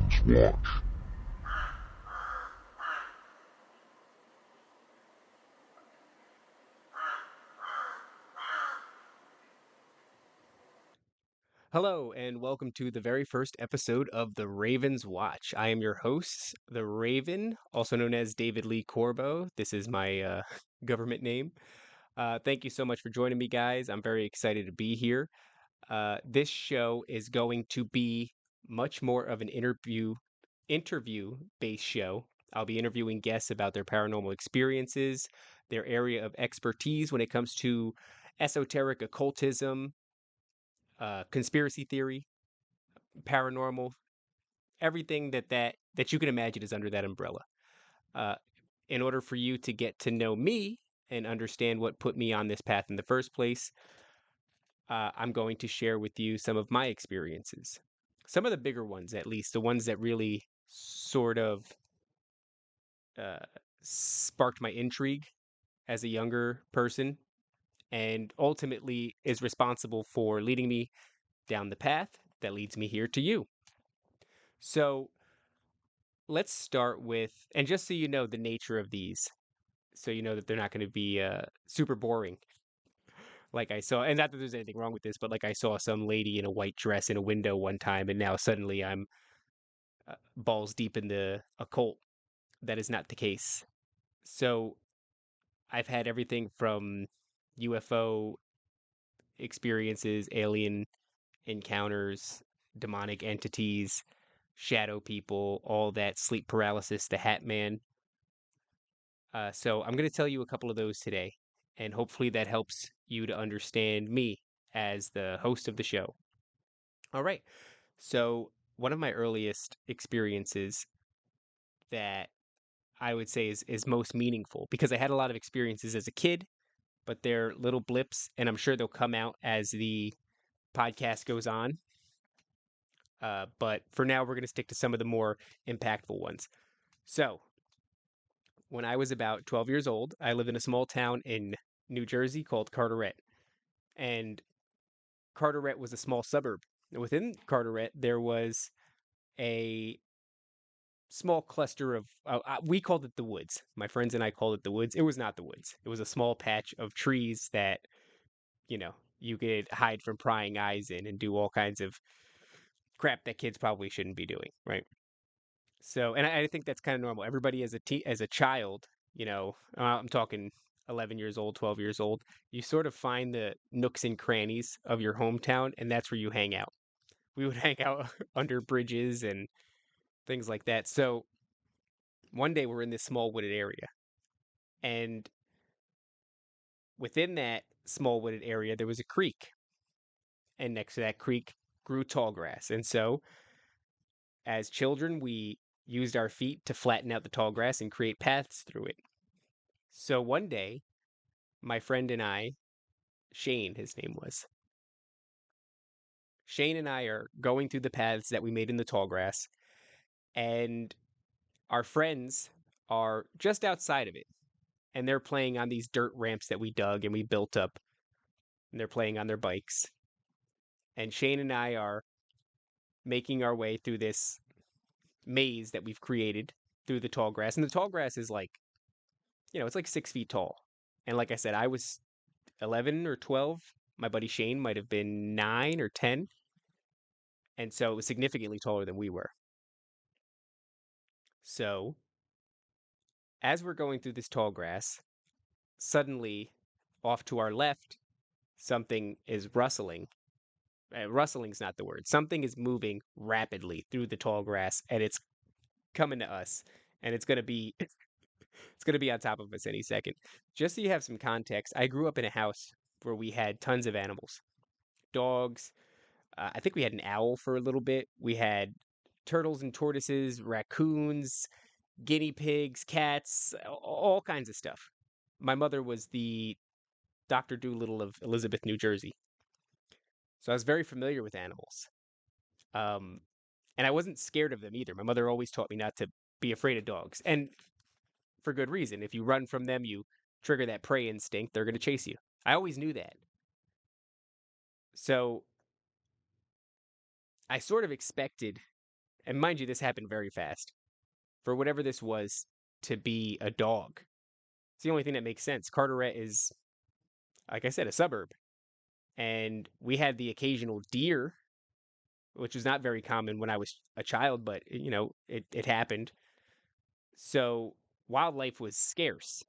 Ravens Watch. Hello, and welcome to the very first episode of The Ravens Watch. I am your host, The Raven, also known as David Lee Corbo. This is my government name. Thank you so much for joining me, guys. I'm very excited to be here. This show is going to be much more of an interview-based show. I'll be interviewing guests about their paranormal experiences, their area of expertise when it comes to esoteric occultism, conspiracy theory, paranormal, everything that you can imagine is under that umbrella. Uh, in order for you to get to know me and understand what put me on this path in the first place, I'm going to share with you some of my experiences. Some of the bigger ones, at least, the ones that really sort of uh, sparked my intrigue as a younger person and ultimately is responsible for leading me down the path that leads me here to you. So, let's start with, and just so you know the nature of these, so you know that they're not going to be super boring. Like I saw, and not that there's anything wrong with this, but like I saw some lady in a white dress in a window one time, and now suddenly I'm balls deep in the occult. That is not the case. So I've had everything from UFO experiences, alien encounters, demonic entities, shadow people, all that, sleep paralysis, the Hat Man. So I'm going to tell you a couple of those today, and hopefully that helps you to understand me as the host of the show. All right. So one of my earliest experiences that I would say is most meaningful because I had a lot of experiences as a kid, but they're little blips, and I'm sure they'll come out as the podcast goes on. But for now, we're going to stick to some of the more impactful ones. So, when I was about 12 years old, I lived in a small town in New Jersey called Carteret. And Carteret was a small suburb. Within Carteret, there was a small cluster of, we called it the woods. My friends and I called it the woods. It was not the woods, it was a small patch of trees that, you know, you could hide from prying eyes in and do all kinds of crap that kids probably shouldn't be doing, right? So, and I think that's kind of normal. Everybody as a child, I'm talking 11 years old, 12 years old, you sort of find the nooks and crannies of your hometown, and that's where you hang out. We would hang out under bridges and things like that. So, one day we're in this small wooded area, and within that small wooded area, there was a creek, and next to that creek grew tall grass. And so, as children, we used our feet to flatten out the tall grass and create paths through it. So one day, my friend and I, Shane, his name was, Shane and I are going through the paths that we made in the tall grass, and our friends are just outside of it, and they're playing on these dirt ramps that we dug and we built up, and they're playing on their bikes. And Shane and I are making our way through this maze that we've created through the tall grass. And the tall grass is like, it's like 6 feet tall. And like I said, I was 11 or 12. My buddy Shane might have been 9 or 10. And so it was significantly taller than we were. So as we're going through this tall grass, suddenly off to our left, something is rustling. Rustling's not the word. Something is moving rapidly through the tall grass, and it's coming to us, and it's gonna be on top of us any second. Just so you have some context, I grew up in a house where we had tons of animals, dogs. I think we had an owl for a little bit. We had turtles and tortoises, raccoons, guinea pigs, cats, all kinds of stuff. My mother was the Dr. Doolittle of Elizabeth, New Jersey. So I was very familiar with animals. Um, and I wasn't scared of them either. My mother always taught me not to be afraid of dogs. And for good reason. If you run from them, you trigger that prey instinct, they're going to chase you. I always knew that. So I sort of expected And mind you, this happened very fast. For whatever this was to be a dog, it's the only thing that makes sense. Carteret is, like I said, a suburb. And we had the occasional deer, which was not very common when I was a child, but it happened. So wildlife was scarce.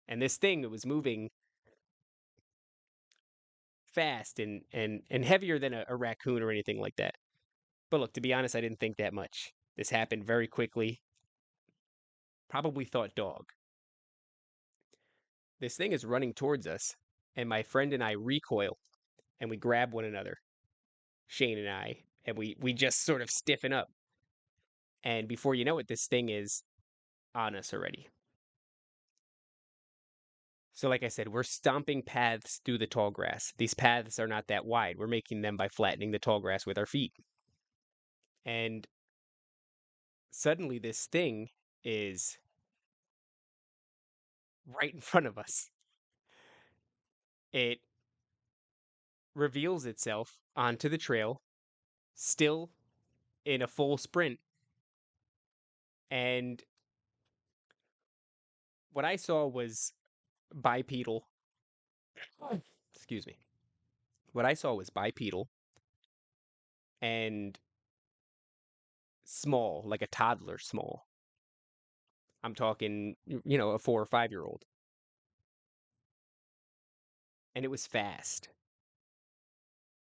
And this thing, it was moving fast and heavier than a raccoon or anything like that. But look, to be honest, I didn't think that much. This happened very quickly. Probably thought dog. This thing is running towards us, and my friend and I recoil and we grab one another, Shane and I, and we just sort of stiffen up. And before you know it, this thing is on us already. So, like I said, we're stomping paths through the tall grass. These paths are not that wide. We're making them by flattening the tall grass with our feet. And suddenly, this thing is right in front of us. It reveals itself onto the trail, still in a full sprint. And what I saw was bipedal. Excuse me. What I saw was bipedal and small, like a toddler small. I'm talking, a 4 or 5 year old. And it was fast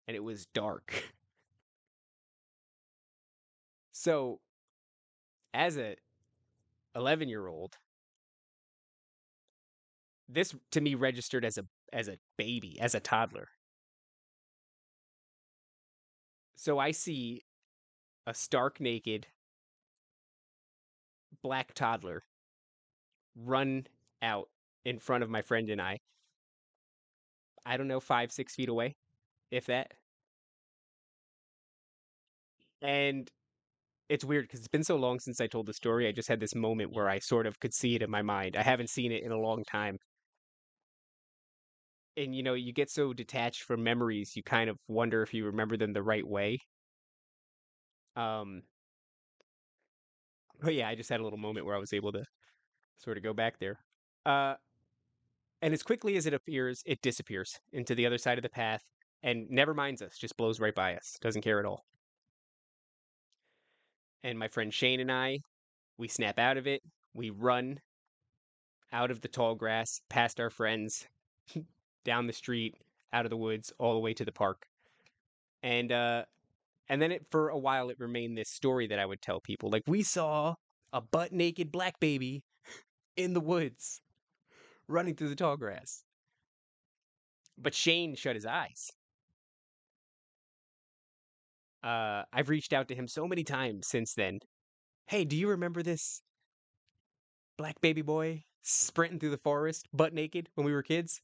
and it was dark. So, as a 11-year-old, this to me registered as a baby, as a toddler. So I see a stark naked black toddler run out in front of my friend and I don't know, 5, 6 feet away, if that. And it's weird because it's been so long since I told the story. I just had this moment where I sort of could see it in my mind. I haven't seen it in a long time. And you get so detached from memories, you kind of wonder if you remember them the right way. Um, but yeah, I just had a little moment where I was able to sort of go back there. Uh, and as quickly as it appears, it disappears into the other side of the path and never minds us, just blows right by us, doesn't care at all. And my friend Shane and we snap out of it. We run out of the tall grass, past our friends, down the street, out of the woods, all the way to the park. And then for a while it remained this story that I would tell people. Like, we saw a butt naked black baby in the woods running through the tall grass. But Shane shut his eyes. I've reached out to him so many times since then. Hey, do you remember this black baby boy sprinting through the forest butt naked when we were kids?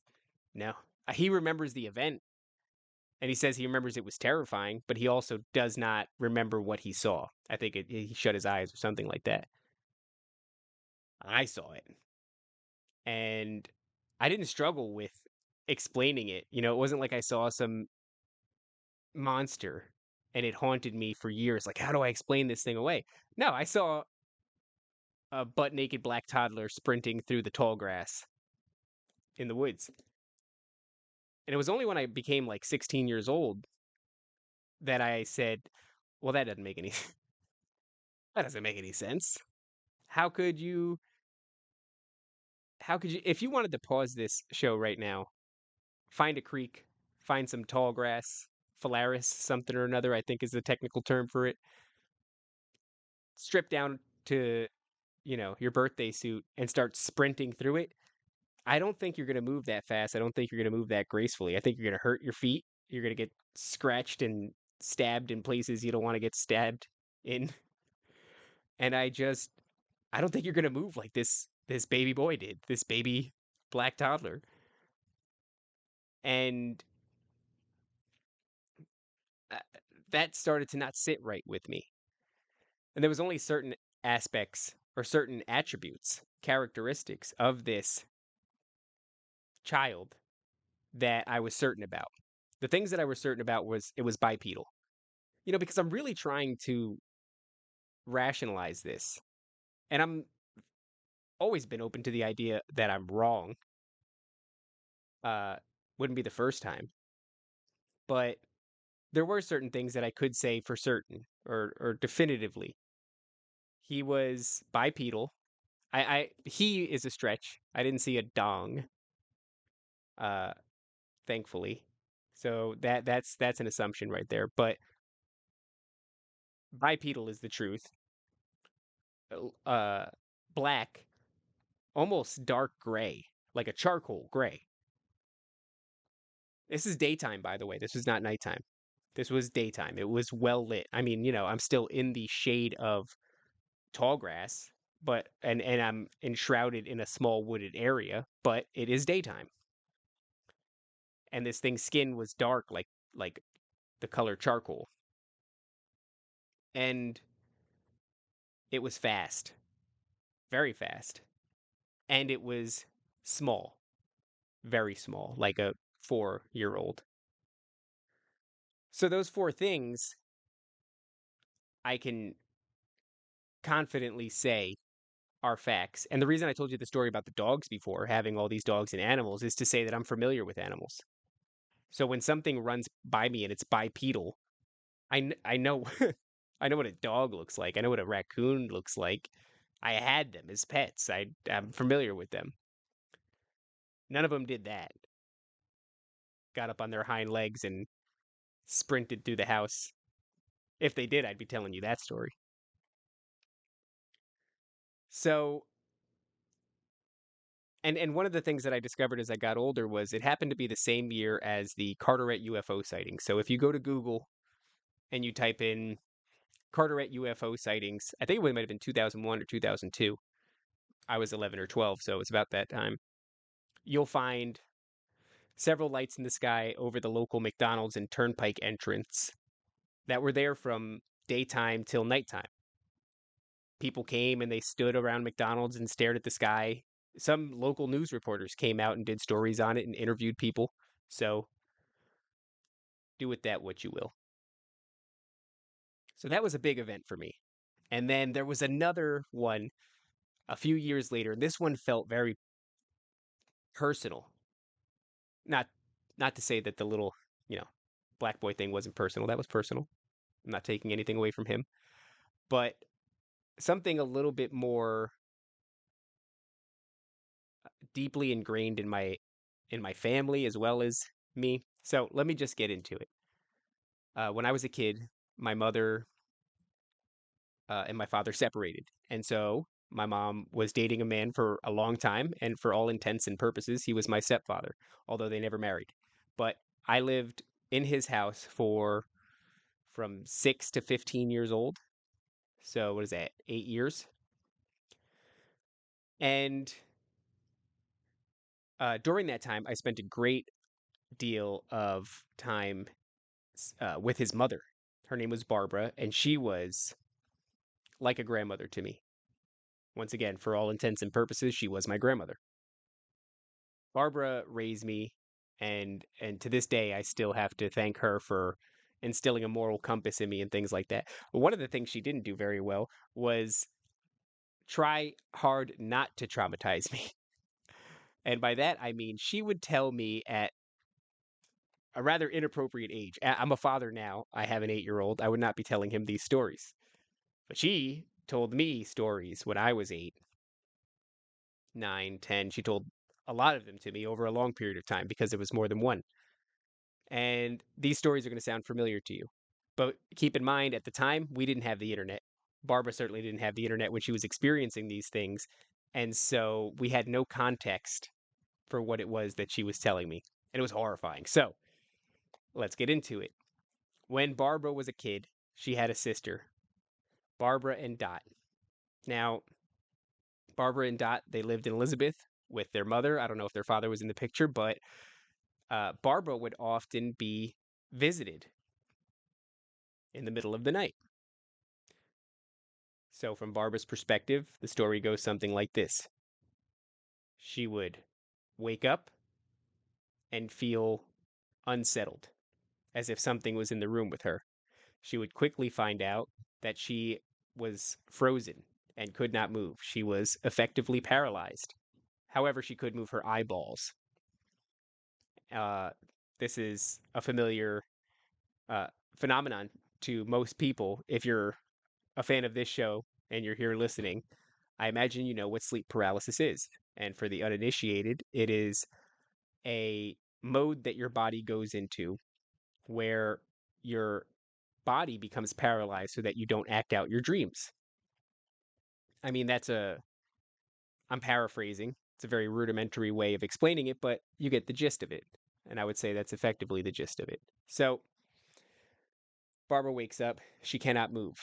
No. He remembers the event, and he says he remembers it was terrifying, but he also does not remember what he saw. I think he shut his eyes or something like that. I saw it, and I didn't struggle with explaining it. It wasn't like I saw some monster and it haunted me for years. Like, how do I explain this thing away? No, I saw a butt naked black toddler sprinting through the tall grass in the woods. And it was only when I became like 16 years old that I said, well, that doesn't make any sense. How could you if you wanted to pause this show right now, find a creek, find some tall grass, phalaris, something or another, I think is the technical term for it. Strip down to, your birthday suit and start sprinting through it. I don't think you're going to move that fast. I don't think you're going to move that gracefully. I think you're going to hurt your feet. You're going to get scratched and stabbed in places you don't want to get stabbed in. And I don't think you're going to move like this baby boy did, this baby black toddler. And uh, that started to not sit right with me. And there was only certain aspects or certain attributes, characteristics of this child that I was certain about. The things that I was certain about was it was bipedal. Because I'm really trying to rationalize this. And I'm always been open to the idea that I'm wrong. Uh, wouldn't be the first time, but there were certain things that I could say for certain or definitively. He was bipedal. He is a stretch. I didn't see a dong, uh, thankfully. So that's an assumption right there. But bipedal is the truth. Uh, black, almost dark gray, like a charcoal gray. This is daytime, by the way. This was not nighttime. This was daytime. It was well lit. I mean, I'm still in the shade of tall grass, but and I'm enshrouded in a small wooded area, but it is daytime. And this thing's skin was dark like the color charcoal. And it was fast, very fast. And it was small, very small, like a 4-year old. So those four things I can confidently say are facts. And the reason I told you the story about the dogs before, having all these dogs and animals, is to say that I'm familiar with animals. So when something runs by me and it's bipedal, I know I know what a dog looks like. I know what a raccoon looks like. I had them as pets. I'm familiar with them. None of them did that. Got up on their hind legs and sprinted through the house. If they did, I'd be telling you that story. So, and one of the things that I discovered as I got older was it happened to be the same year as the Carteret UFO sighting. So if you go to Google and you type in Carteret UFO sightings, I think it might have been 2001 or 2002. I was 11 or 12, so it's about that time. You'll find several lights in the sky over the local McDonald's and Turnpike entrance that were there from daytime till nighttime. People came and they stood around McDonald's and stared at the sky. Some local news reporters came out and did stories on it and interviewed people. So do with that what you will. So that was a big event for me. And then there was another one a few years later. This one felt very personal. Not not to say that the little, you know, black boy thing wasn't personal. That was personal. I'm not taking anything away from him. But something a little bit more deeply ingrained in my family as well as me. So let me just get into it. When I was a kid, my mother and my father separated, and so my mom was dating a man for a long time, and for all intents and purposes, he was my stepfather, although they never married. But I lived in his house for from 6 to 15 years old. So what is that? 8 years. And during that time, I spent a great deal of time with his mother. Her name was Barbara, and she was like a grandmother to me. Once again, for all intents and purposes, she was my grandmother. Barbara raised me, and to this day, I still have to thank her for instilling a moral compass in me and things like that. But one of the things she didn't do very well was try hard not to traumatize me. And by that, I mean she would tell me at a rather inappropriate age. I'm a father now. I have an 8-year old. I would not be telling him these stories. But she told me stories when I was 8, 9, 10. She told a lot of them to me over a long period of time because it was more than one. And these stories are going to sound familiar to you. But keep in mind, at the time, we didn't have the internet. Barbara certainly didn't have the internet when she was experiencing these things. And so we had no context for what it was that she was telling me. And it was horrifying. So let's get into it. When Barbara was a kid, she had a sister, Barbara and Dot. Now, Barbara and Dot, they lived in Elizabeth with their mother. I don't know if their father was in the picture, but Barbara would often be visited in the middle of the night. So, from Barbara's perspective, the story goes something like this: she would wake up and feel unsettled, as if something was in the room with her. She would quickly find out that she was frozen and could not move. She was effectively paralyzed. However, she could move her eyeballs. Uh, this is a familiar uh, phenomenon to most people. If you're a fan of this show and you're here listening, I imagine you know what sleep paralysis is. And for the uninitiated, it is a mode that your body goes into where your body becomes paralyzed so that you don't act out your dreams. I mean, I'm paraphrasing. It's a very rudimentary way of explaining it, but you get the gist of it. And I would say that's effectively the gist of it. So Barbara wakes up. She cannot move.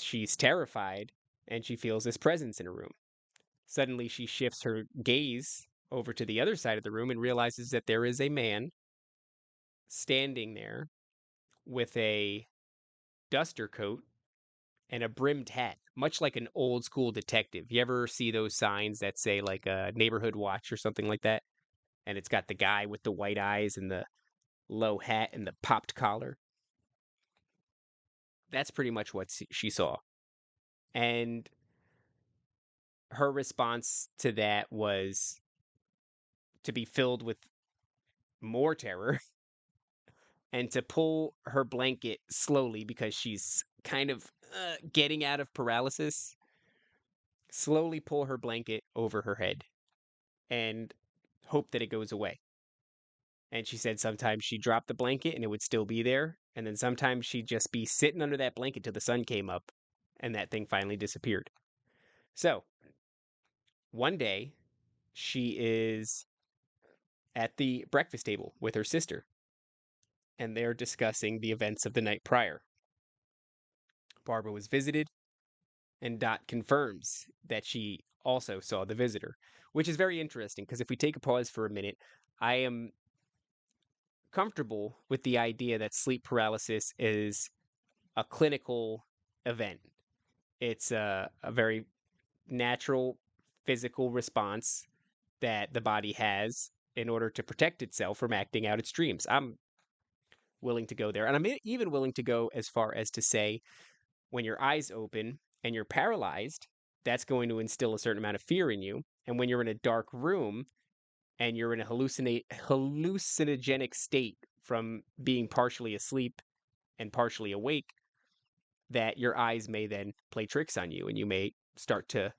She's terrified and she feels this presence in her room. Suddenly, she shifts her gaze over to the other side of the room and realizes that there is a man standing there with a duster coat and a brimmed hat, much like an old school detective. You ever see those signs that say like a neighborhood watch or something like that? And it's got the guy with the white eyes and the low hat and the popped collar. That's pretty much what she saw. And her response to that was to be filled with more terror and to pull her blanket slowly because she's kind of getting out of paralysis. Slowly pull her blanket over her head and hope that it goes away. And she said sometimes she'd drop the blanket and it would still be there. And then sometimes she'd just be sitting under that blanket till the sun came up and that thing finally disappeared. So one day she is at the breakfast table with her sister and they're discussing the events of the night prior. Barbara was visited and Dot confirms that she also saw the visitor, which is very interesting because if we take a pause for a minute, I am comfortable with the idea that sleep paralysis is a clinical event. It's a very natural physical response that the body has in order to protect itself from acting out its dreams. I'm willing to go there. And I'm even willing to go as far as to say when your eyes open and you're paralyzed, that's going to instill a certain amount of fear in you. And when you're in a dark room and you're in a hallucinogenic state from being partially asleep and partially awake, that your eyes may then play tricks on you and you may start to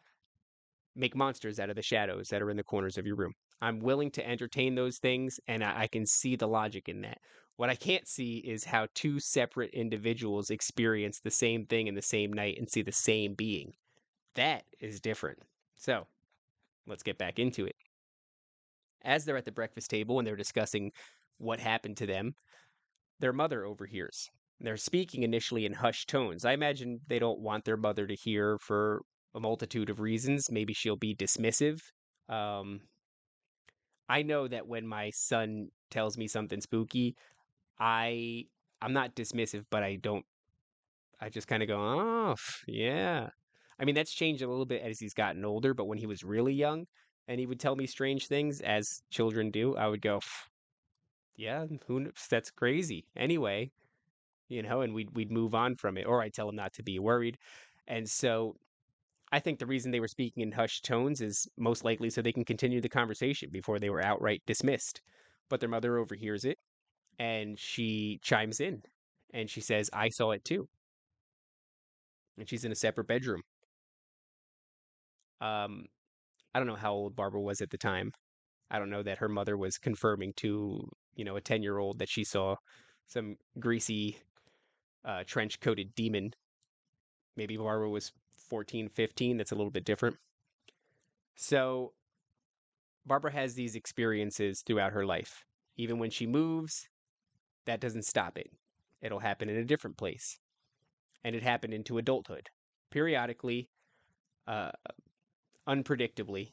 make monsters out of the shadows that are in the corners of your room. I'm willing to entertain those things and I can see the logic in that. What I can't see is how two separate individuals experience the same thing in the same night and see the same being. That is different. So let's get back into it. As they're at the breakfast table and they're discussing what happened to them, their mother overhears. They're speaking initially in hushed tones. I imagine they don't want their mother to hear for a multitude of reasons. Maybe she'll be dismissive. Um, I know that when my son tells me something spooky, I I'm not dismissive, but I just kind of go, "Oh, yeah." I mean, that's changed a little bit as he's gotten older, but when he was really young and he would tell me strange things as children do, I would go, "Yeah, who knows? That's crazy." Anyway, and we'd move on from it, or I'd tell him not to be worried. And so I think the reason they were speaking in hushed tones is most likely so they can continue the conversation before they were outright dismissed. But their mother overhears it and she chimes in and she says, "I saw it too." And she's in a separate bedroom. Um, I don't know how old Barbara was at the time. I don't know that her mother was confirming to, a 10-year-old that she saw some greasy, trench coated demon. Maybe Barbara was 14, 15. That's a little bit different. So Barbara has these experiences throughout her life. Even when she moves, that doesn't stop it. It'll happen in a different place. And it happened into adulthood. Periodically, uh, unpredictably.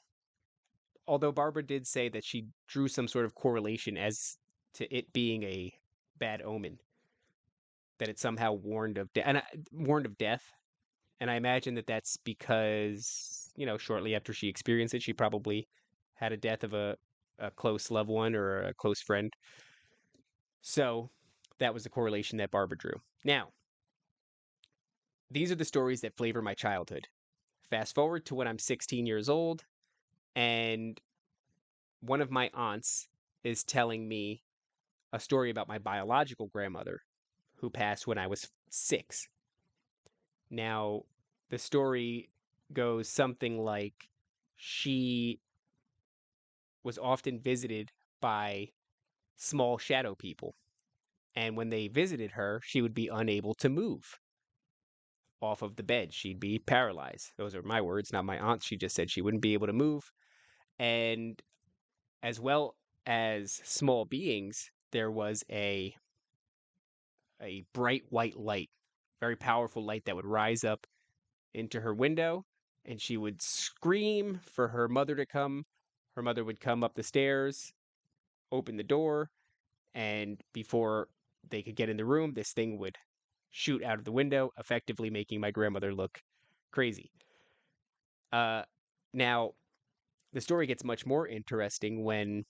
Although Barbara did say that she drew some sort of correlation as to it being a bad omen, that it somehow warned of death. And I imagine that that's because, shortly after she experienced it, she probably had a death of a close loved one or a close friend. So that was the correlation that Barbara drew. Now, these are the stories that flavor my childhood. Fast forward to when I'm 16 years old, and one of my aunts is telling me a story about my biological grandmother who passed when I was 6. Now, the story goes something like she was often visited by small shadow people. And when they visited her, she would be unable to move off of the bed. She'd be paralyzed. Those are my words, not my aunt. She just said she wouldn't be able to move. And as well as small beings, there was a bright white light, very powerful light that would rise up into her window, and she would scream for her mother to come. Her mother would come up the stairs, open the door, and before they could get in the room, this thing would shoot out of the window, effectively making my grandmother look crazy. Uh, Now, the story gets much more interesting when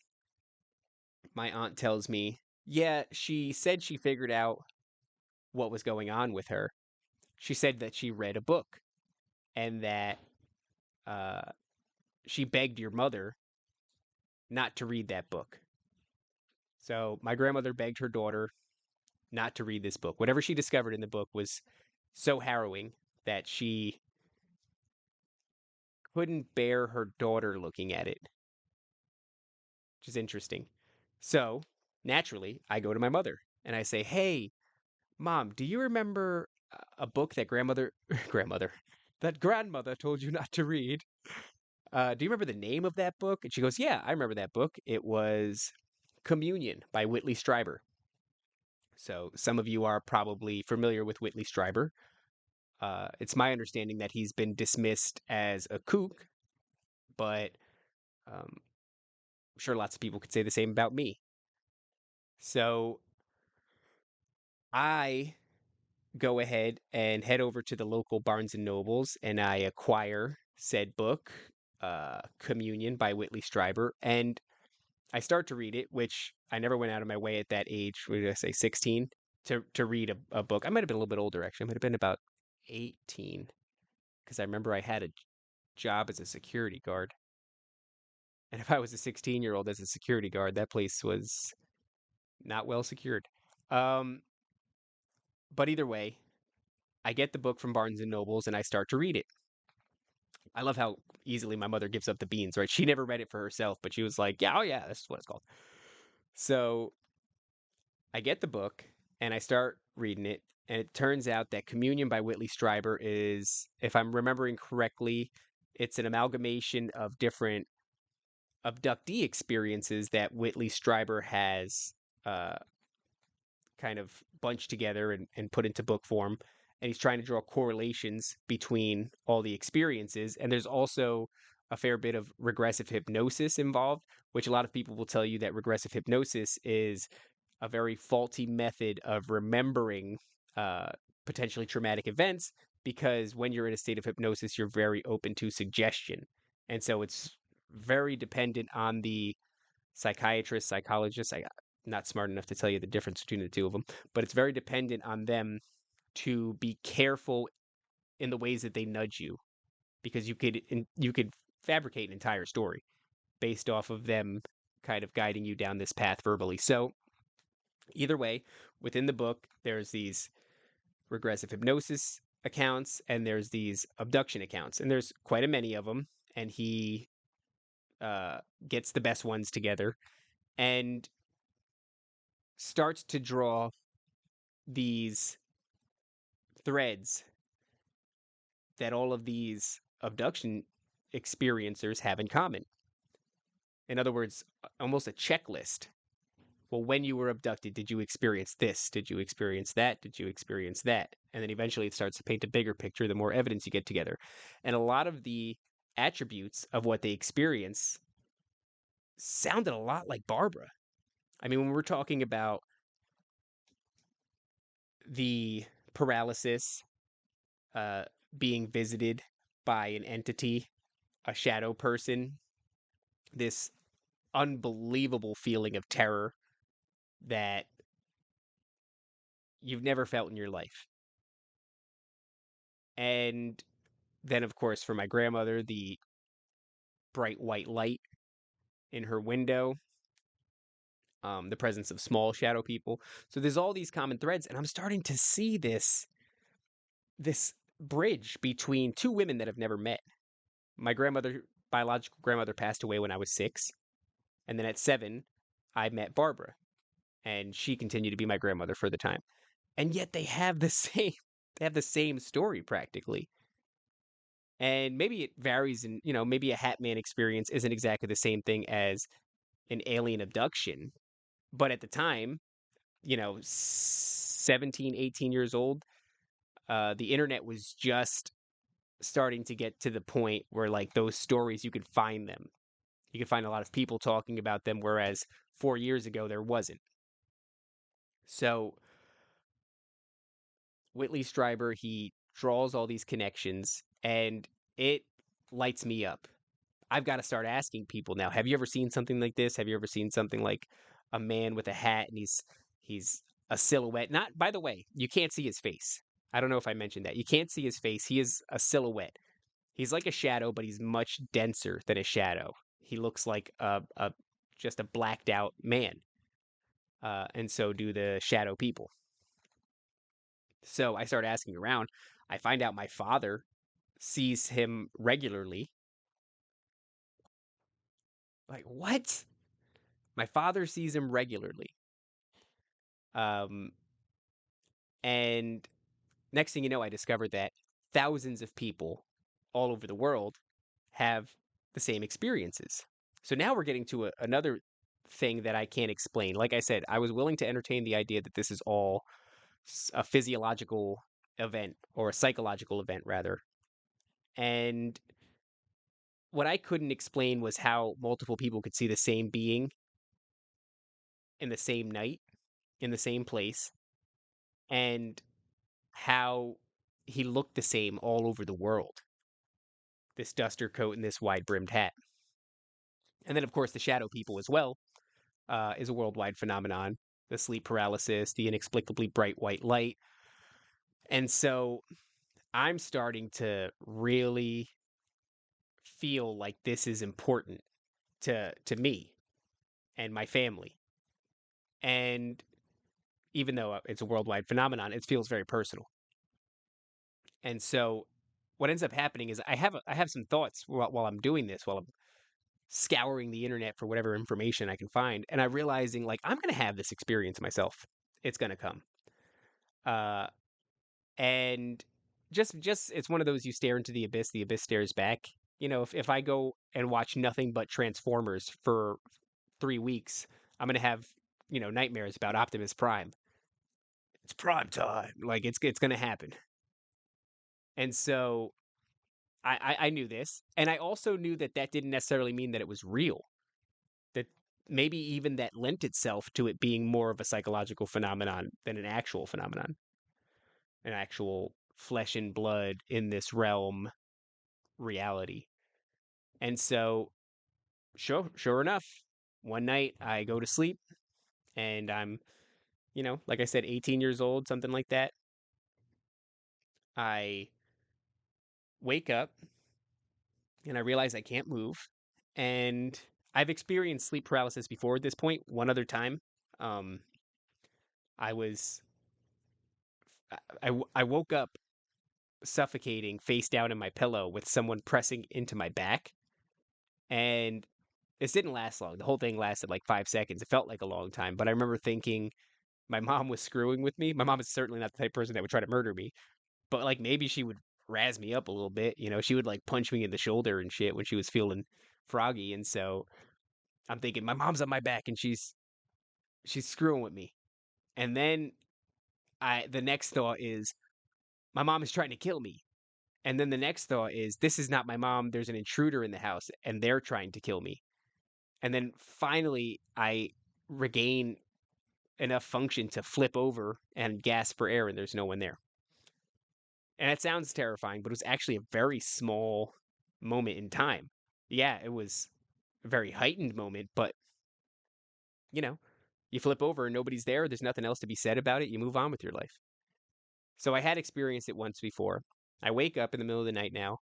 my aunt tells me, yeah, she said she figured out what was going on with her. She said that she read a book and that uh, she begged your mother not to read that book. So my grandmother begged her daughter not to read this book. Whatever she discovered in the book was so harrowing that she couldn't bear her daughter looking at it, which is interesting. So naturally, I go to my mother and I say, "Hey, Mom, do you remember a book that that grandmother told you not to read? Do you remember the name of that book?" And she goes, "Yeah, I remember that book. It was Communion by Whitley Strieber." So some of you are probably familiar with Whitley Strieber. It's my understanding that he's been dismissed as a kook, but I'm sure lots of people could say the same about me. So I go ahead and head over to the local Barnes and Nobles and I acquire said book, Communion by Whitley Strieber, and I start to read it, which I never went out of my way at that age. What did I say, 16, to read a book? I might have been a little bit older actually. I might have been about 18 because I remember I had a job as a security guard. And if I was a 16-year-old as a security guard, that place was not well secured. Um, but either way, I get the book from Barnes and Nobles and I start to read it. I love how easily my mother gives up the beans, right? She never read it for herself, but she was like, "Yeah, oh yeah, that's what it's called." So I get the book and I start reading it, and it turns out that Communion by Whitley Strieber is, if I'm remembering correctly, it's an amalgamation of different abductee experiences that Whitley Strieber has uh, kind of bunched together and put into book form. And he's trying to draw correlations between all the experiences. And there's also a fair bit of regressive hypnosis involved, which a lot of people will tell you that regressive hypnosis is a very faulty method of remembering uh, potentially traumatic events because when you're in a state of hypnosis, you're very open to suggestion. And so it's very dependent on the psychiatrist, psychologist. I'm not smart enough to tell you the difference between the two of them, but it's very dependent on them to be careful in the ways that they nudge you because you could fabricate an entire story based off of them kind of guiding you down this path verbally. So either way, within the book, there's these regressive hypnosis accounts and there's these abduction accounts, and there's quite a many of them. And he gets the best ones together and starts to draw these threads that all of these abduction experiencers have in common. In other words, almost a checklist. Well, when you were abducted, did you experience this? Did you experience that? Did you experience that? And then eventually it starts to paint a bigger picture the more evidence you get together. And a lot of the attributes of what they experience sounded a lot like Barbara. I mean, when we're talking about the paralysis, uh, being visited by an entity, a shadow person, this unbelievable feeling of terror that you've never felt in your life. And then, of course, for my grandmother, the bright white light in her window, the presence of small shadow people. So there's all these common threads, and I'm starting to see this bridge between two women that have never met. My grandmother, biological grandmother, passed away when I was 6, and then at 7, I met Barbara, and she continued to be my grandmother for the time. And yet they have the same they have the same story practically. And maybe it varies, and maybe a Hat Man experience isn't exactly the same thing as an alien abduction, but at the time, 17, 18 years old, the internet was just starting to get to the point where, like, those stories, you could find them. You could find a lot of people talking about them, whereas 4 years ago there wasn't. So Whitley Strieber, he draws all these connections, and it lights me up. I've got to start asking people now, have you ever seen something like this? Have you ever seen something like a man with a hat, and he's a silhouette? Not, by the way, you can't see his face. I don't know if I mentioned that. You can't see his face. He is a silhouette. He's like a shadow, but he's much denser than a shadow. He looks like a just a blacked out man. And so do the shadow people. So I start asking around. I find out my father sees him regularly. Like, what? My father sees him regularly. Um, and next thing you know, I discovered that thousands of people all over the world have the same experiences. So now we're getting to another thing that I can't explain. Like I said, I was willing to entertain the idea that this is all a physiological event, or a psychological event, rather. And what I couldn't explain was how multiple people could see the same being in the same night, in the same place, and how he looked the same all over the world. This duster coat and this wide brimmed hat. And then, of course, the shadow people as well is a worldwide phenomenon. The sleep paralysis, the inexplicably bright white light. And so I'm starting to really feel like this is important to me and my family. And even though it's a worldwide phenomenon, it feels very personal. And so what ends up happening is I have some thoughts while I'm doing this, while I'm scouring the internet for whatever information I can find, and I'm realizing, like, I'm gonna have this experience myself. It's gonna come. Uh, and just it's one of those, you stare into the abyss stares back. If I go and watch nothing but Transformers for 3 weeks, I'm gonna have, nightmares about Optimus Prime. It's prime time. Like, it's gonna happen. And so I knew this, and I also knew that that didn't necessarily mean that it was real. That maybe even that lent itself to it being more of a psychological phenomenon than an actual phenomenon, an actual flesh and blood in this realm reality. And so, sure enough, one night I go to sleep, and I'm, like I said, 18 years old, something like that. I wake up and I realize I can't move. And I've experienced sleep paralysis before at this point, one other time. Um, I was, I woke up suffocating face down in my pillow with someone pressing into my back. And this didn't last long. The whole thing lasted like 5 seconds. It felt like a long time. But I remember thinking my mom was screwing with me. My mom is certainly not the type of person that would try to murder me, but like maybe she would razz me up a little bit. She would like punch me in the shoulder and shit when she was feeling froggy. And so I'm thinking my mom's on my back and she's screwing with me. And then I the next thought is my mom is trying to kill me. And then the next thought is this is not my mom. There's an intruder in the house and they're trying to kill me. And then finally I regain enough function to flip over and gasp for air, and there's no one there. And it sounds terrifying, but it was actually a very small moment in time. Yeah, it was a very heightened moment, but you know, you flip over and nobody's there. There's nothing else to be said about it. You move on with your life. So I had experienced it once before. I wake up in the middle of the night now.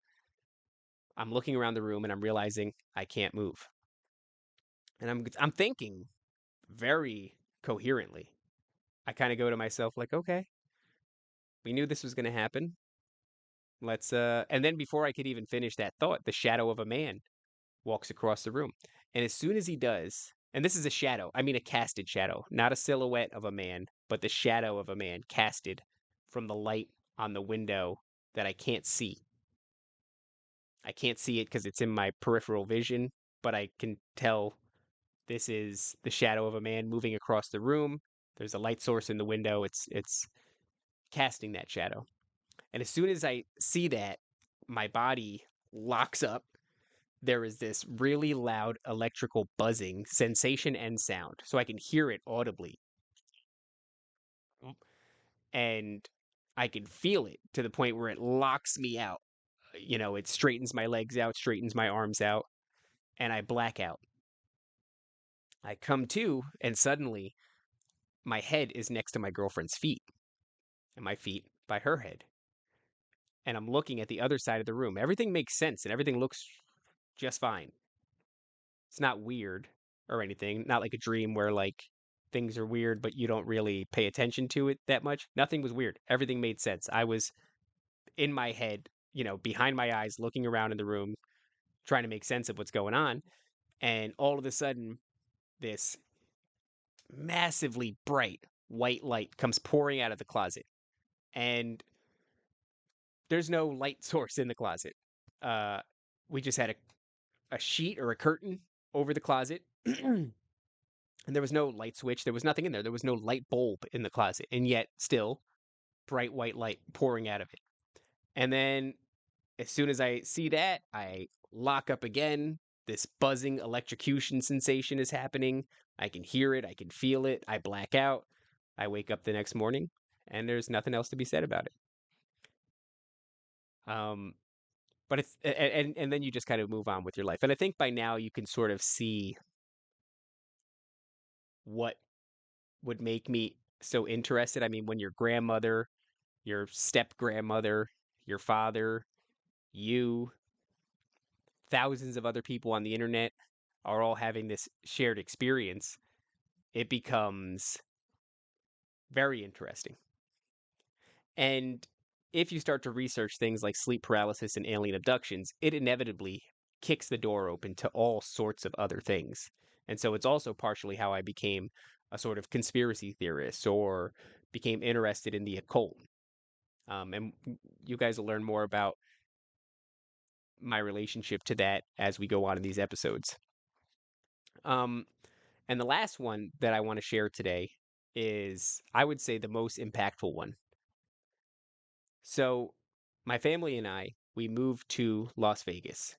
I'm looking around the room and I'm realizing I can't move. And I'm thinking very coherently. I kind of go to myself like, okay, we knew this was going to happen. Let's and then before I could even finish that thought, the shadow of a man walks across the room. And as soon as he does, and this is a shadow, I mean a casted shadow, not a silhouette of a man, but the shadow of a man casted from the light on the window that I can't see. I can't see it because it's in my peripheral vision, but I can tell this is the shadow of a man moving across the room. There's a light source in the window. It's casting that shadow. And as soon as I see that, my body locks up. There is this really loud electrical buzzing sensation and sound. So I can hear it audibly. And I can feel it to the point where it locks me out. It straightens my legs out, straightens my arms out, and I black out. I come to, and suddenly my head is next to my girlfriend's feet, and my feet by her head. And I'm looking at the other side of the room. Everything makes sense and everything looks just fine. It's not weird or anything, not like a dream where like things are weird, but you don't really pay attention to it that much. Nothing was weird. Everything made sense. I was in my head, behind my eyes, looking around in the room, trying to make sense of what's going on. And all of a sudden, this massively bright white light comes pouring out of the closet. And there's no light source in the closet. Uh, we just had a sheet or a curtain over the closet. And there was no light switch. There was nothing in there. There was no light bulb in the closet. And yet, still, bright white light pouring out of it. And then, as soon as I see that, I lock up again. This buzzing electrocution sensation is happening. I can hear it. I can feel it. I black out. I wake up the next morning, and there's nothing else to be said about it. Um, but it's and then you just kind of move on with your life. And I think by now you can sort of see what would make me so interested. I mean, when your grandmother, your step grandmother, your father, you, thousands of other people on the internet are all having this shared experience, it becomes very interesting. And if you start to research things like sleep paralysis and alien abductions, it inevitably kicks the door open to all sorts of other things. And so it's also partially how I became a sort of conspiracy theorist or became interested in the occult. And you guys will learn more about my relationship to that as we go on in these episodes. Um, and the last one that I want to share today is, I would say, the most impactful one. So, my family and I, we moved to Las Vegas.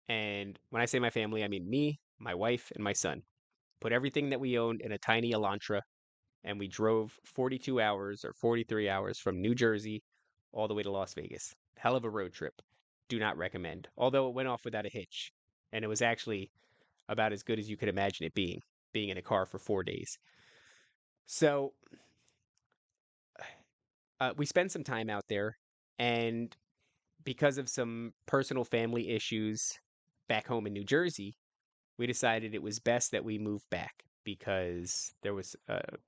And when I say my family, I mean me, my wife, and my son. Put everything that we owned in a tiny Elantra, and we drove 42 hours or 43 hours from New Jersey all the way to Las Vegas. Hell of a road trip. Do not recommend. Although it went off without a hitch. And it was actually about as good as you could imagine it being in a car for 4 days. So we spent some time out there, and because of some personal family issues back home in New Jersey, we decided it was best that we move back because there was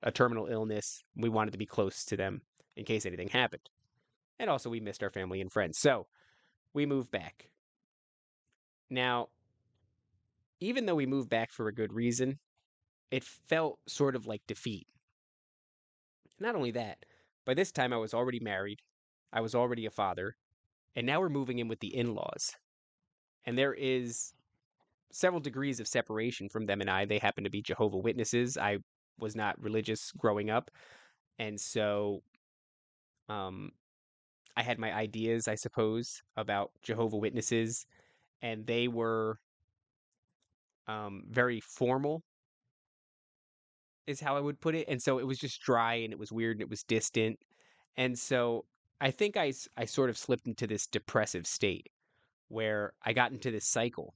a terminal illness. We wanted to be close to them in case anything happened. And also, we missed our family and friends. So we moved back. Now, even though we moved back for a good reason, it felt sort of like defeat. Not only that, by this time I was already married, I was already a father, and now we're moving in with the in laws. And there is several degrees of separation from them and I. They happen to be Jehovah Witnesses. I was not religious growing up. And so um, I had my ideas, I suppose, about Jehovah Witnesses, and they were very formal, is how I would put it. And so it was just dry and it was weird and it was distant. And so I think I sort of slipped into this depressive state where I got into this cycle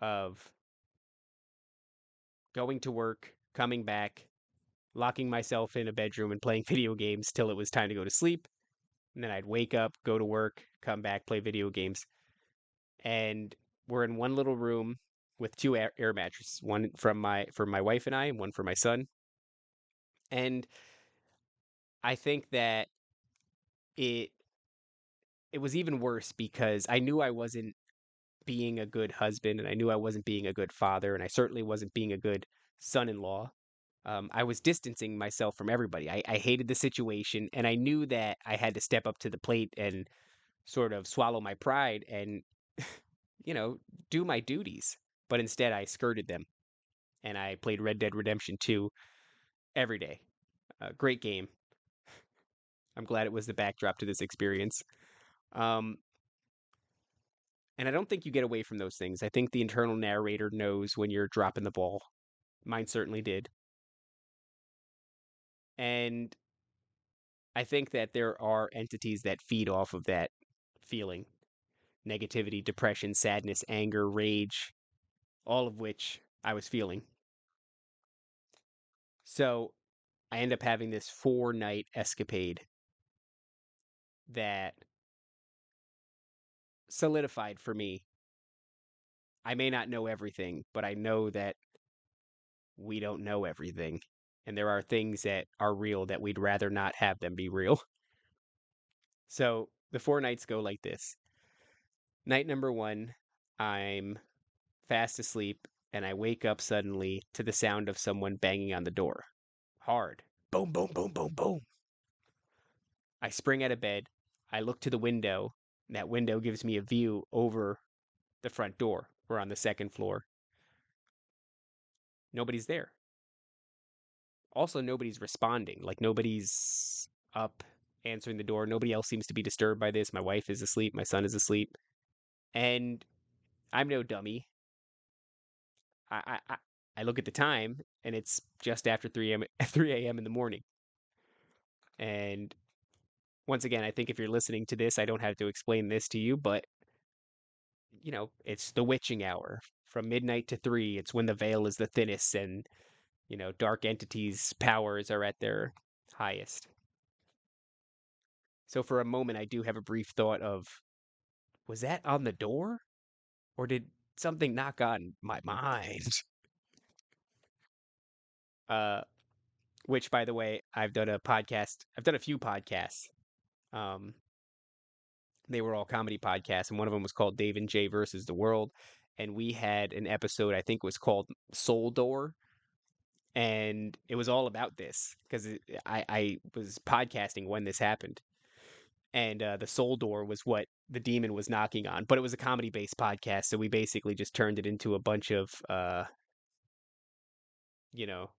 of going to work, coming back, locking myself in a bedroom and playing video games till it was time to go to sleep, and then I'd wake up, go to work, come back, play video games. And we're in one little room with two air mattresses, one for my wife and I, and one for my son. And I think that it it was even worse because I knew I wasn't being a good husband, and I knew I wasn't being a good father, and I certainly wasn't being a good son-in-law. I was distancing myself from everybody. I hated the situation, and I knew that I had to step up to the plate and sort of swallow my pride and, you know, do my duties. But instead, I skirted them, and I played Red Dead Redemption 2 every day. Great game. I'm glad it was the backdrop to this experience. Um, and I don't think you get away from those things. I think the internal narrator knows when you're dropping the ball. Mine certainly did. And I think that there are entities that feed off of that feeling: negativity, depression, sadness, anger, rage, all of which I was feeling. So I end up having this 4 night escapade that solidified for me. I may not know everything, but I know that we don't know everything. And there are things that are real that we'd rather not have them be real. So the 4 nights go like this. Night number one, I'm fast asleep and I wake up suddenly to the sound of someone banging on the door. Hard. Boom, boom, boom, boom, boom. I spring out of bed. I look to the window. And that window gives me a view over the front door. We're on the second floor. Nobody's there. Also, nobody's responding. Like, nobody's up answering the door. Nobody else seems to be disturbed by this. My wife is asleep. My son is asleep. And I'm no dummy. I look at the time, and it's just after 3 a.m. 3 a.m. in the morning. And once again, I think if you're listening to this, I don't have to explain this to you, but it's the witching hour. From midnight to 3, it's when the veil is the thinnest and, dark entities' powers are at their highest. So for a moment, I do have a brief thought of, was that on the door? Or did something knock on my mind? Uh, which, by the way, I've done a podcast. I've done a few podcasts. Um, they were all comedy podcasts, and one of them was called Dave and Jay versus the World. And we had an episode, I think was called Soul Door. And it was all about this because I was podcasting when this happened. And the soul door was what the demon was knocking on. But it was a comedy based podcast. So we basically just turned it into a bunch of, you know,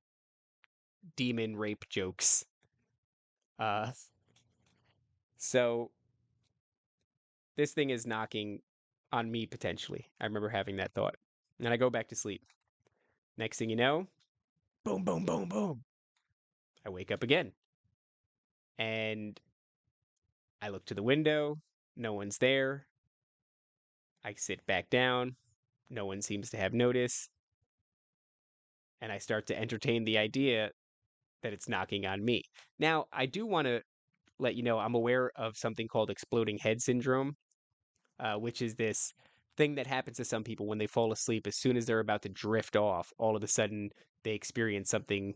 demon rape jokes. Uh, so this thing is knocking on me potentially. I remember having that thought. And I go back to sleep. Next thing you know, boom, boom, boom, boom. I wake up again. And I look to the window. No one's there. I sit back down. No one seems to have notice. And I start to entertain the idea that it's knocking on me. Now, I do want to let you know I'm aware of something called exploding head syndrome, which is this thing that happens to some people when they fall asleep. As soon as they're about to drift off, all of a sudden they experience something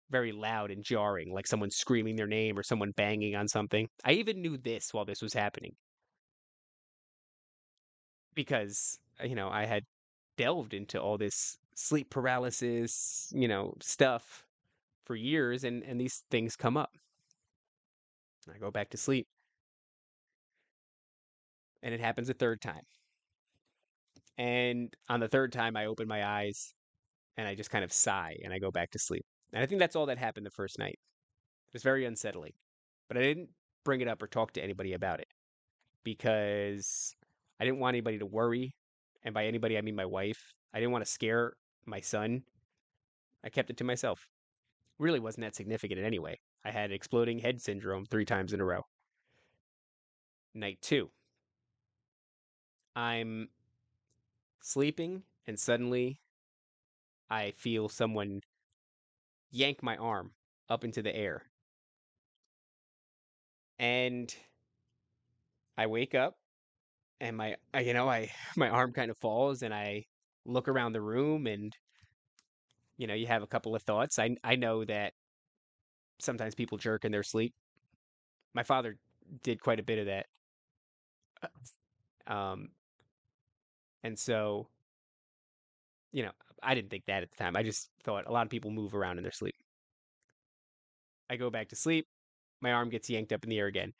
very loud and jarring, like someone screaming their name or someone banging on something. I even knew this while this was happening because, I had delved into all this sleep paralysis, stuff for years, and these things come up. I go back to sleep, and it happens a third time. And on the third time, I open my eyes and I just kind of sigh and I go back to sleep. And I think that's all that happened the first night. It was very unsettling, but I didn't bring it up or talk to anybody about it because I didn't want anybody to worry. And by anybody, I mean my wife. I didn't want to scare my son. I kept it to myself. Really wasn't that significant in any way. I had exploding head syndrome 3 times in a row. Night two, I'm sleeping and suddenly I feel someone yank my arm up into the air. And I wake up and my arm kind of falls and I look around the room and you have a couple of thoughts. I know that sometimes people jerk in their sleep. My father did quite a bit of that. Um, and so, you know, I didn't think that at the time. I just thought a lot of people move around in their sleep. I go back to sleep, my arm gets yanked up in the air again.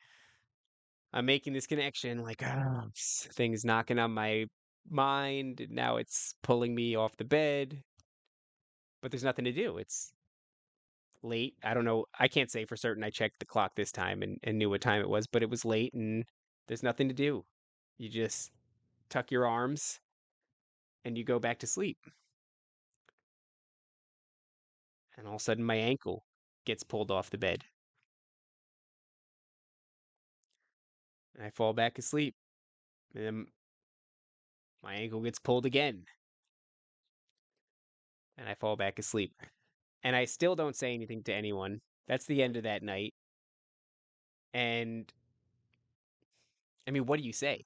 I'm making this connection, like, things knocking on my mind. And now it's pulling me off the bed, but there's nothing to do. It's late. I don't know. I can't say for certain I checked the clock this time and knew what time it was, but it was late and there's nothing to do. You just tuck your arms and you go back to sleep. And all of a sudden, my ankle gets pulled off the bed and I fall back asleep. And then my ankle gets pulled again and I fall back asleep. And I still don't say anything to anyone. That's the end of that night. And I mean, what do you say?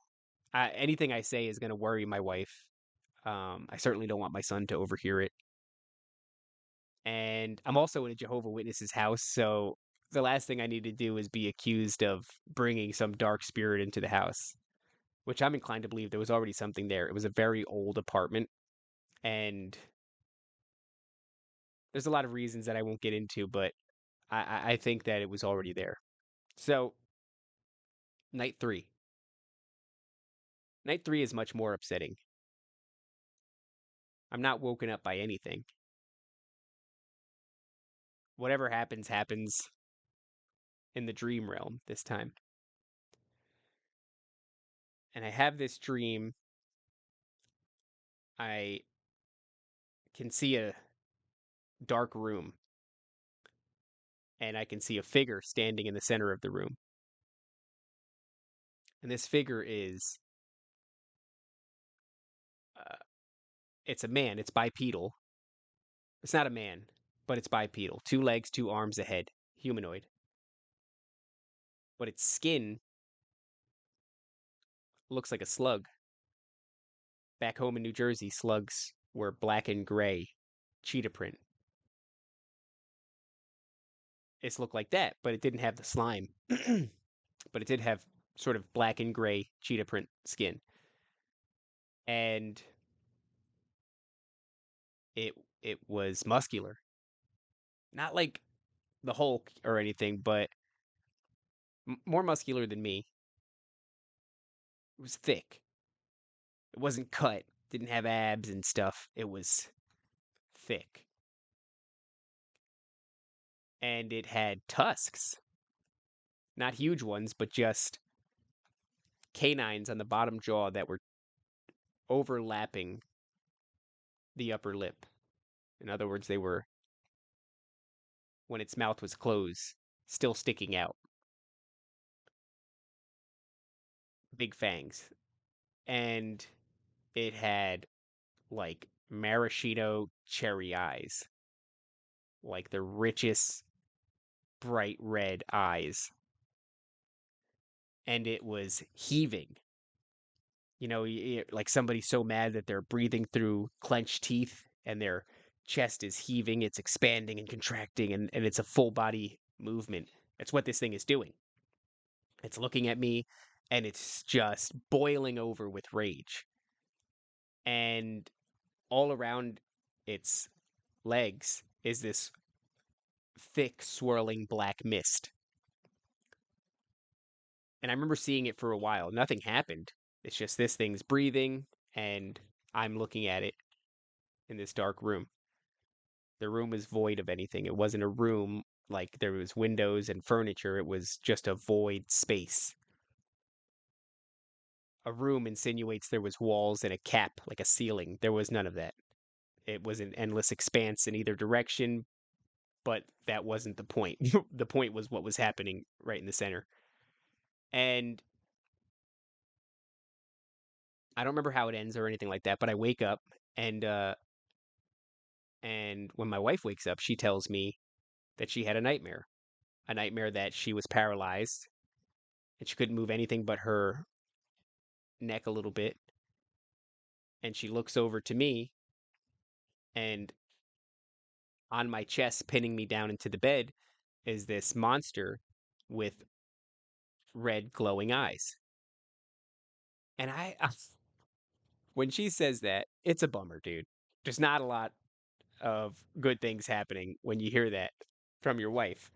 Anything I say is going to worry my wife. I certainly don't want my son to overhear it. And I'm also in a Jehovah Witness's house, so the last thing I need to do is be accused of bringing some dark spirit into the house, which I'm inclined to believe there was already something there. It was a very old apartment, and there's a lot of reasons that I won't get into, but I think that it was already there. So, night three. Night three is much more upsetting. I'm not woken up by anything. Whatever happens, happens in the dream realm this time. And I have this dream. I can see a dark room, and I can see a figure standing in the center of the room. And this figure is, uh, it's a man. It's bipedal. It's not a man, but it's bipedal. 2 legs, 2 arms, a head. Humanoid. But its skin looks like a slug. Back home in New Jersey, slugs were black and gray, cheetah print. It's looked like that, but it didn't have the slime. But it did have sort of black and gray cheetah print skin. And it was muscular. Not like the Hulk or anything, but more muscular than me. It was thick. It wasn't cut. Didn't have abs and stuff. It was thick. And it had tusks. Not huge ones, but just canines on the bottom jaw that were overlapping the upper lip. In other words, they were, when its mouth was closed, still sticking out. Big fangs. And it had like maraschino cherry eyes. Like the richest bright red eyes. And it was heaving. Like somebody so mad that they're breathing through clenched teeth and their chest is heaving, it's expanding and contracting, and it's a full body movement. That's what this thing is doing. It's looking at me and it's just boiling over with rage. And all around its legs is this thick, swirling black mist. And I remember seeing it for a while. Nothing happened. It's just this thing's breathing, and I'm looking at it in this dark room. The room is void of anything. It wasn't a room like there was windows and furniture. It was just a void space. A room insinuates there was walls and a cap, like a ceiling. There was none of that. It was an endless expanse in either direction, but that wasn't the point. The point was what was happening right in the center. And I don't remember how it ends or anything like that, but I wake up and when my wife wakes up, she tells me that she had a nightmare that she was paralyzed and she couldn't move anything but her neck a little bit. And she looks over to me, and on my chest, pinning me down into the bed, is this monster with red glowing eyes. And when she says that, it's a bummer, dude. There's not a lot of good things happening when you hear that from your wife,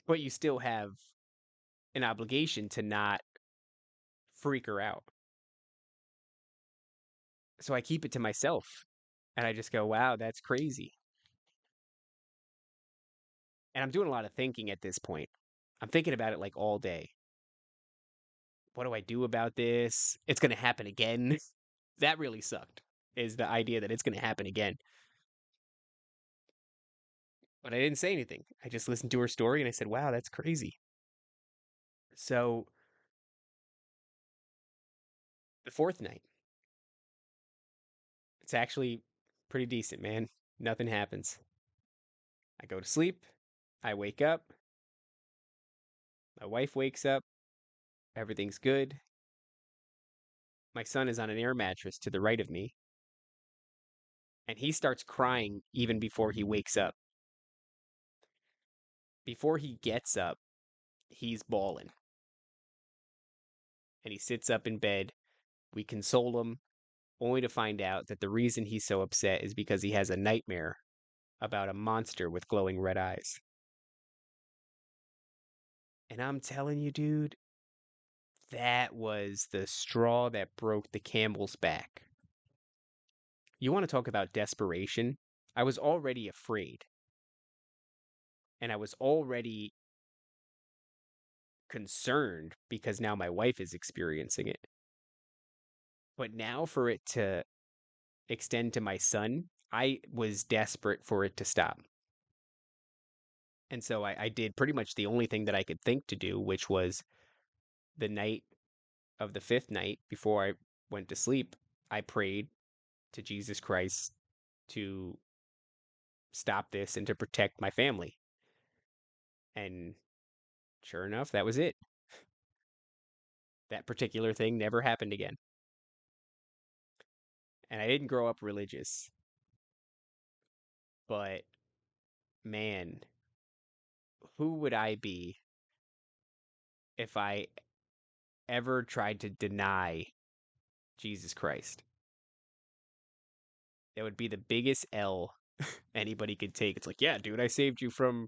but you still have an obligation to not freak her out. So I keep it to myself and I just go, wow, that's crazy. And I'm doing a lot of thinking at this point. I'm thinking about it like all day. What do I do about this? It's going to happen again. That really sucked, is the idea that it's going to happen again. But I didn't say anything. I just listened to her story and I said, wow, that's crazy. So the fourth night, it's actually pretty decent, man. Nothing happens. I go to sleep. I wake up. My wife wakes up. Everything's good. My son is on an air mattress to the right of me, and he starts crying even before he wakes up. Before he gets up, he's bawling, and he sits up in bed. We console him, only to find out that the reason he's so upset is because he has a nightmare about a monster with glowing red eyes. And I'm telling you, dude, that was the straw that broke the camel's back. You want to talk about desperation? I was already afraid, and I was already concerned because now my wife is experiencing it. But now for it to extend to my son, I was desperate for it to stop. And so I did pretty much the only thing that I could think to do, which was the night of the fifth night before I went to sleep, I prayed to Jesus Christ to stop this and to protect my family. And sure enough, that was it. That particular thing never happened again. And I didn't grow up religious, but man, who would I be if I ever tried to deny Jesus Christ? It would be the biggest L anybody could take. It's like, yeah, dude, I saved you from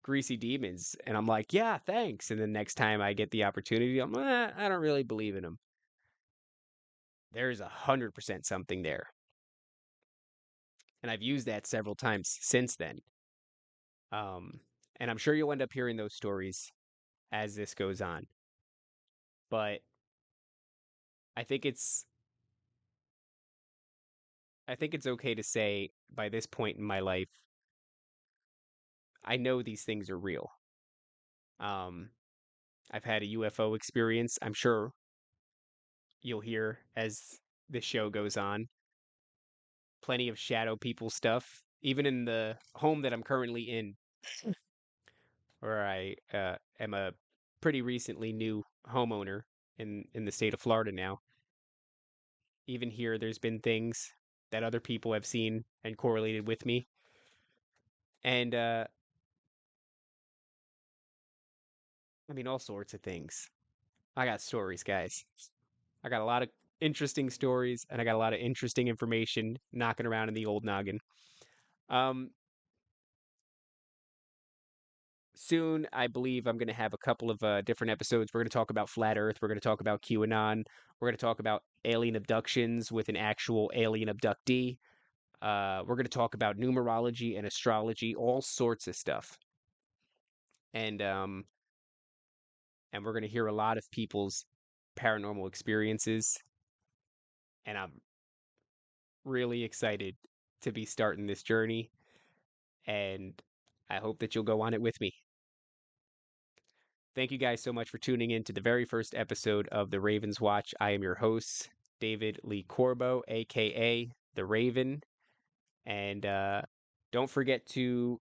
greasy demons. And I'm like, yeah, thanks. And then next time I get the opportunity, I don't really believe in them. There's 100% something there. And I've used that several times since then. Um, and I'm sure you'll end up hearing those stories as this goes on. But I think it's I think it's okay to say by this point in my life, I know these things are real. Um, I've had a UFO experience. I'm sure you'll hear as the show goes on. Plenty of shadow people stuff, even in the home that I'm currently in, where I am a pretty recently new homeowner in the state of Florida now. Even here, there's been things that other people have seen and correlated with me, and I mean all sorts of things. I got stories, guys. I got a lot of interesting stories, and I got a lot of interesting information knocking around in the old noggin. Um, Soon, I believe I'm going to have a couple of different episodes. We're going to talk about flat Earth. We're going to talk about QAnon. We're going to talk about alien abductions with an actual alien abductee. We're going to talk about numerology and astrology, all sorts of stuff. And and we're going to hear a lot of people's paranormal experiences. And I'm really excited to be starting this journey. And I hope that you'll go on it with me. Thank you guys so much for tuning in to the very first episode of The Ravens Watch. I am your host, David Lee Corbo, aka The Raven. And don't forget to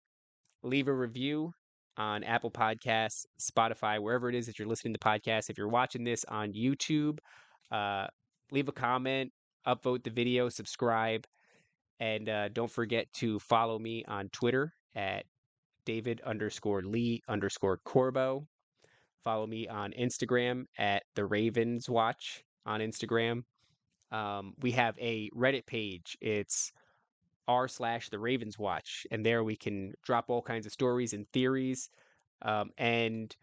leave a review on Apple Podcasts, Spotify, wherever it is that you're listening to podcasts. If you're watching this on YouTube, uh, leave a comment, upvote the video, subscribe, and don't forget to follow me on Twitter at David_Lee_Corbo. Follow me on Instagram at The Ravens Watch on Instagram. We have a Reddit page. It's r/The Ravens Watch, and there we can drop all kinds of stories and theories. And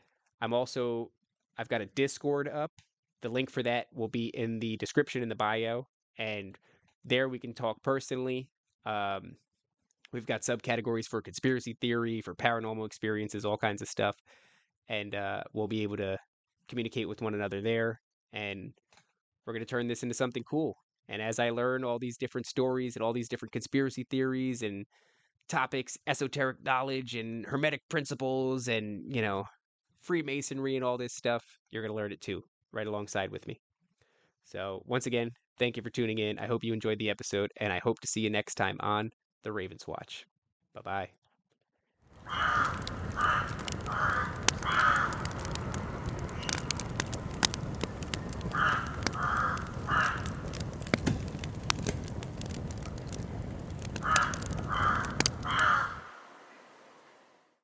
I'm also I've got a Discord up. The link for that will be in the description in the bio, and there we can talk personally. Um, we've got subcategories for conspiracy theory, for paranormal experiences, all kinds of stuff, and we'll be able to communicate with one another there. And we're going to turn this into something cool. And as I learn all these different stories and all these different conspiracy theories and topics, esoteric knowledge and hermetic principles and, Freemasonry and all this stuff, you're going to learn it too, right alongside with me. So, once again, thank you for tuning in. I hope you enjoyed the episode, and I hope to see you next time on The Ravens Watch. Bye bye.